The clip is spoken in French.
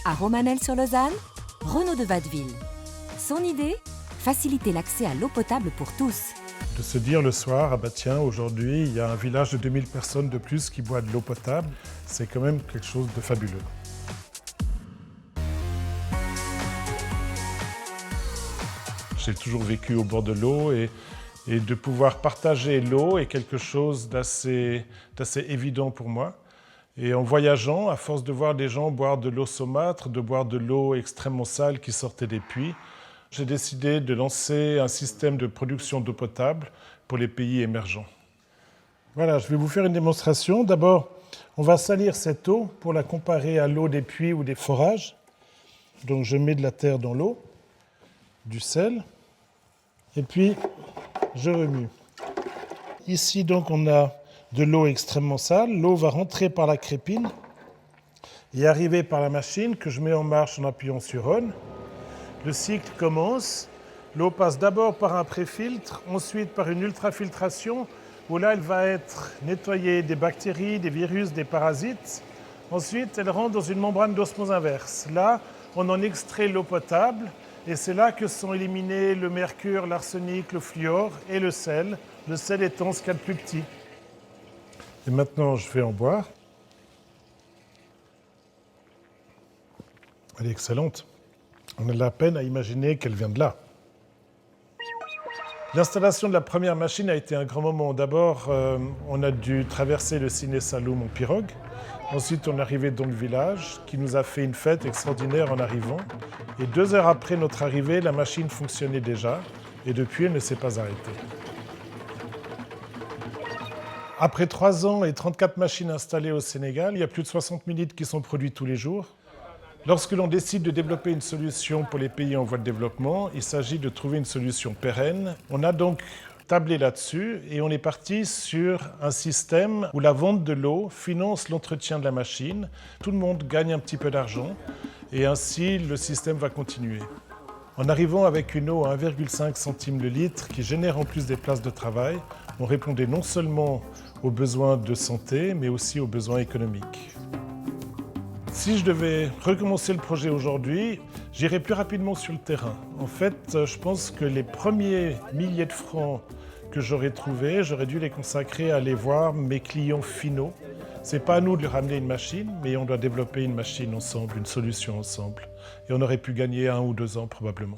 À Romanel-sur-Lausanne, Renaud de Watteville. Son idée, faciliter l'accès à l'eau potable pour tous. De se dire le soir, ah bah tiens, aujourd'hui, il y a un village de 2000 personnes de plus qui boivent de l'eau potable, c'est quand même quelque chose de fabuleux. J'ai toujours vécu au bord de l'eau et de pouvoir partager l'eau est quelque chose d'assez évident pour moi. Et en voyageant, à force de voir des gens boire de l'eau saumâtre, de boire de l'eau extrêmement sale qui sortait des puits, j'ai décidé de lancer un système de production d'eau potable pour les pays émergents. Voilà, je vais vous faire une démonstration. D'abord, on va salir cette eau pour la comparer à l'eau des puits ou des forages. Donc je mets de la terre dans l'eau, du sel, et puis je remue. Ici, donc, on a de l'eau extrêmement sale. L'eau va rentrer par la crépine et arriver par la machine que je mets en marche en appuyant sur On. Le cycle commence. L'eau passe d'abord par un pré-filtre, ensuite par une ultrafiltration, où là, elle va être nettoyée des bactéries, des virus, des parasites. Ensuite, elle rentre dans une membrane d'osmose inverse. Là, on en extrait l'eau potable, et c'est là que sont éliminés le mercure, l'arsenic, le fluor et le sel étant ce qu'il y a de plus petit. Et maintenant, je vais en boire. Elle est excellente. On a de la peine à imaginer qu'elle vient de là. L'installation de la première machine a été un grand moment. D'abord, on a dû traverser le Ciné Saloum en pirogue. Ensuite, on est arrivé dans le village, qui nous a fait une fête extraordinaire en arrivant. Et 2 heures après notre arrivée, la machine fonctionnait déjà. Et depuis, elle ne s'est pas arrêtée. Après 3 ans et 34 machines installées au Sénégal, il y a plus de 60 000 litres qui sont produits tous les jours. Lorsque l'on décide de développer une solution pour les pays en voie de développement, il s'agit de trouver une solution pérenne. On a donc tablé là-dessus et on est parti sur un système où la vente de l'eau finance l'entretien de la machine. Tout le monde gagne un petit peu d'argent et ainsi le système va continuer. En arrivant avec une eau à 1,5 centime le litre qui génère en plus des places de travail, on répondait non seulement aux besoins de santé, mais aussi aux besoins économiques. Si je devais recommencer le projet aujourd'hui, j'irais plus rapidement sur le terrain. En fait, je pense que les premiers milliers de francs que j'aurais trouvés, j'aurais dû les consacrer à aller voir mes clients finaux. Ce n'est pas à nous de leur ramener une machine, mais on doit développer une machine ensemble, une solution ensemble. Et on aurait pu gagner 1 ou 2 ans probablement.